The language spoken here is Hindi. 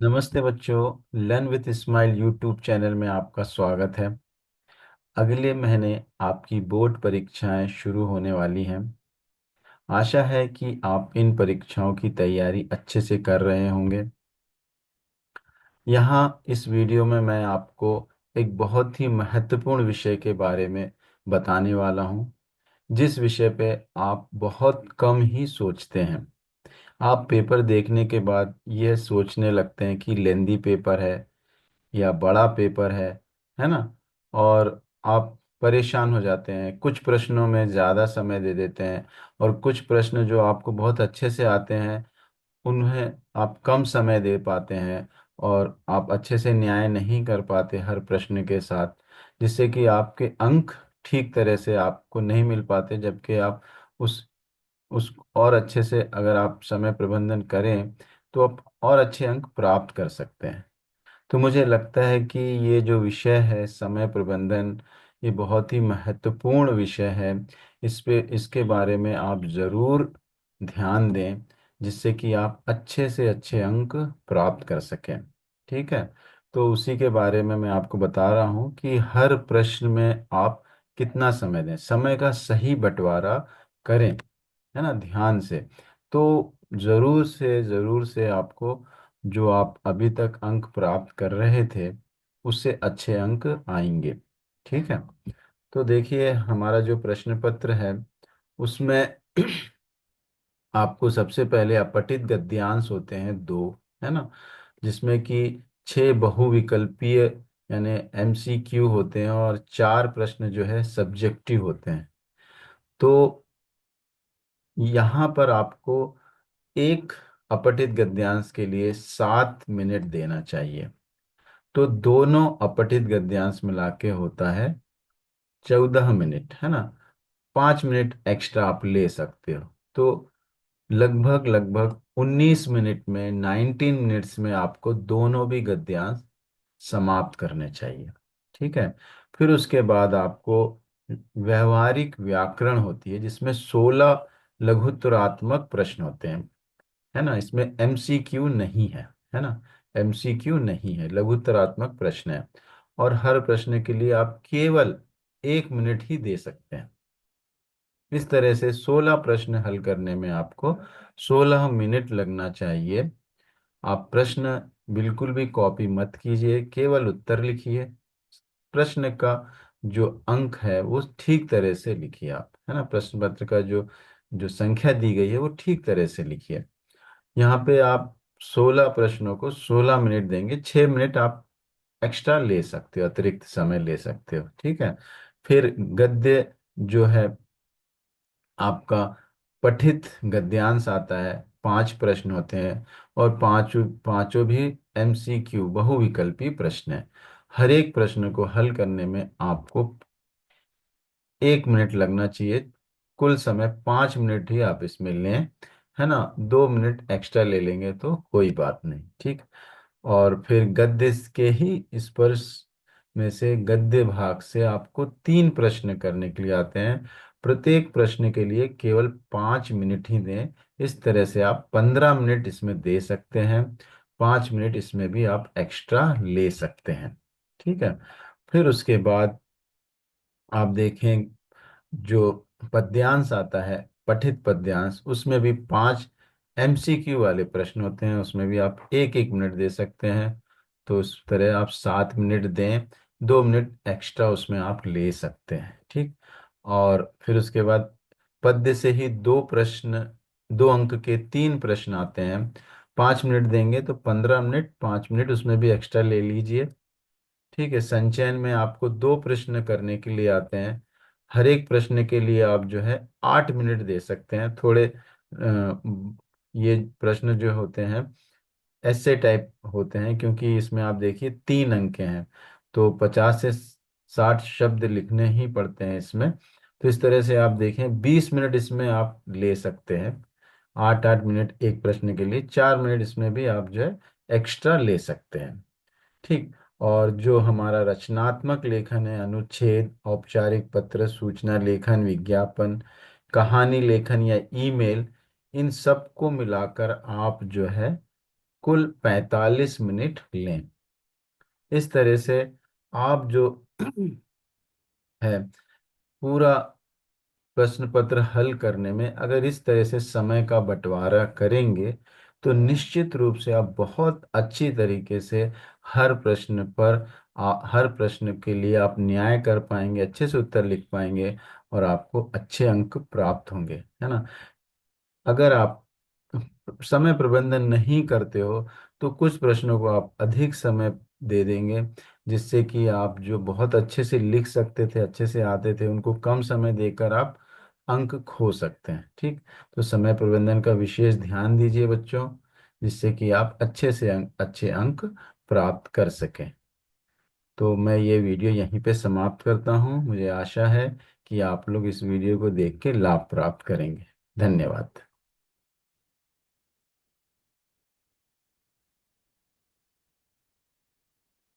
नमस्ते बच्चों। Learn with smile YouTube channel में आपका स्वागत है। अगले महीने आपकी बोर्ड परीक्षाएं शुरू होने वाली हैं। आशा है कि आप इन परीक्षाओं की तैयारी अच्छे से कर रहे होंगे। यहाँ इस वीडियो में मैं आपको एक बहुत ही महत्वपूर्ण विषय के बारे में बताने वाला हूँ, जिस विषय पे आप बहुत कम ही सोचते हैं। आप पेपर देखने के बाद यह सोचने लगते हैं कि लेंदी पेपर है या बड़ा पेपर है ना। और आप परेशान हो जाते हैं, कुछ प्रश्नों में ज़्यादा समय दे देते हैं और कुछ प्रश्न जो आपको बहुत अच्छे से आते हैं उन्हें आप कम समय दे पाते हैं और आप अच्छे से न्याय नहीं कर पाते हर प्रश्न के साथ, जिससे कि आपके अंक ठीक तरह से आपको नहीं मिल पाते। जबकि आप उस और अच्छे से अगर आप समय प्रबंधन करें तो आप और अच्छे अंक प्राप्त कर सकते हैं। तो मुझे लगता है कि ये जो विषय है समय प्रबंधन, ये बहुत ही महत्वपूर्ण विषय है। इस पे इसके बारे में आप ज़रूर ध्यान दें, जिससे कि आप अच्छे से अच्छे अंक प्राप्त कर सकें। ठीक है। तो उसी के बारे में मैं आपको बता रहा हूँ कि हर प्रश्न में आप कितना समय दें, समय का सही बंटवारा करें, है ना, ध्यान से। तो ज़रूर से आपको जो आप अभी तक अंक प्राप्त कर रहे थे उससे अच्छे अंक आएंगे। ठीक है। तो देखिए, हमारा जो प्रश्न पत्र है उसमें आपको सबसे पहले अपठित गद्यांश होते हैं दो, है ना, जिसमें कि 6 बहुविकल्पीय यानी एमसीक्यू होते हैं और 4 प्रश्न जो है सब्जेक्टिव होते हैं। तो यहाँ पर आपको एक अपठित गद्यांश के लिए 7 मिनट देना चाहिए। तो दोनों अपठित गद्यांश मिला के होता है 14 मिनट, है ना। 5 मिनट एक्स्ट्रा आप ले सकते हो। तो लगभग लगभग 19 मिनट में, 19 मिनट्स में आपको दोनों भी गद्यांश समाप्त करने चाहिए। ठीक है। फिर उसके बाद आपको व्यवहारिक व्याकरण होती है, जिसमें 16 लघुत्तरात्मक प्रश्न होते हैं, है ना। इसमें एमसीक्यू नहीं है ना। एमसीक्यू नहीं है, लघुत्तरात्मक प्रश्न है। और हर प्रश्न के लिए आप केवल 1 मिनट ही दे सकते हैं। इस तरह से 16 प्रश्न हल करने में आपको 16 मिनट लगना चाहिए। आप प्रश्न बिल्कुल भी कॉपी मत कीजिए, केवल उत्तर लिखिए। प्रश्न का जो अंक है वो ठीक तरह से लिखिए आप, है ना। प्रश्न पत्र का जो जो संख्या दी गई है वो ठीक तरह से लिखिए। यहाँ पे आप 16 प्रश्नों को 16 मिनट देंगे, 6 मिनट आप एक्स्ट्रा ले सकते हो, अतिरिक्त समय ले सकते हो। ठीक है। फिर गद्य जो है आपका पठित गद्यांश आता है, 5 प्रश्न होते हैं और पांचों पांचों भी एमसीक्यू बहुविकल्पी प्रश्न है। हर एक प्रश्न को हल करने में आपको 1 मिनट लगना चाहिए। कुल समय 5 मिनट ही आप इसमें लें, है ना। 2 मिनट एक्स्ट्रा ले लेंगे तो कोई बात नहीं। ठीक। और फिर गद्य के ही स्पर्श में से गद्य भाग से आपको 3 प्रश्न करने के लिए आते हैं। प्रत्येक प्रश्न के लिए केवल 5 मिनट ही दें। इस तरह से आप 15 मिनट इसमें दे सकते हैं। 5 मिनट इसमें भी आप एक्स्ट्रा ले सकते हैं। ठीक है। फिर उसके बाद आप देखें, जो पद्यांश आता है, पठित पद्यांश, उसमें भी 5 एमसीक्यू वाले प्रश्न होते हैं, उसमें भी आप 1 1 मिनट दे सकते हैं। तो इस तरह आप 7 मिनट दें, 2 मिनट एक्स्ट्रा उसमें आप ले सकते हैं। ठीक। और फिर उसके बाद पद्य से ही 2 प्रश्न, 2 अंक के 3 प्रश्न आते हैं। 5 मिनट देंगे तो 15 मिनट, 5 मिनट उसमें भी एक्स्ट्रा ले लीजिए। ठीक है। संचयन में आपको 2 प्रश्न करने के लिए आते हैं। हर एक प्रश्न के लिए आप जो है 8 मिनट दे सकते हैं। थोड़े ये प्रश्न जो होते हैं ऐसे टाइप होते हैं, क्योंकि इसमें आप देखिए 3 अंक हैं, तो 50 से 60 शब्द लिखने ही पड़ते हैं इसमें। तो इस तरह से आप देखें 20 मिनट इसमें आप ले सकते हैं। 8 8 मिनट एक प्रश्न के लिए, 4 मिनट इसमें भी आप जो है एक्स्ट्रा ले सकते हैं। ठीक। और जो हमारा रचनात्मक लेखन है, अनुच्छेद, औपचारिक पत्र, सूचना लेखन, विज्ञापन, कहानी लेखन या ईमेल, इन सब को मिलाकर आप जो है कुल 45 मिनट लें। इस तरह से आप जो है पूरा प्रश्न पत्र हल करने में अगर इस तरह से समय का बंटवारा करेंगे तो निश्चित रूप से आप बहुत अच्छी तरीके से हर प्रश्न पर हर प्रश्न के लिए आप न्याय कर पाएंगे, अच्छे से उत्तर लिख पाएंगे और आपको अच्छे अंक प्राप्त होंगे, है ना। अगर आप समय प्रबंधन नहीं करते हो तो कुछ प्रश्नों को आप अधिक समय दे देंगे, जिससे कि आप जो बहुत अच्छे से लिख सकते थे, अच्छे से आते थे, उनको कम समय देकर आप अंक खो सकते हैं। ठीक। तो समय प्रबंधन का विशेष ध्यान दीजिए बच्चों, जिससे कि आप अच्छे से अच्छे अंक प्राप्त कर सकें। तो मैं ये वीडियो यहीं पे समाप्त करता हूँ। मुझे आशा है कि आप लोग इस वीडियो को देख के लाभ प्राप्त करेंगे। धन्यवाद।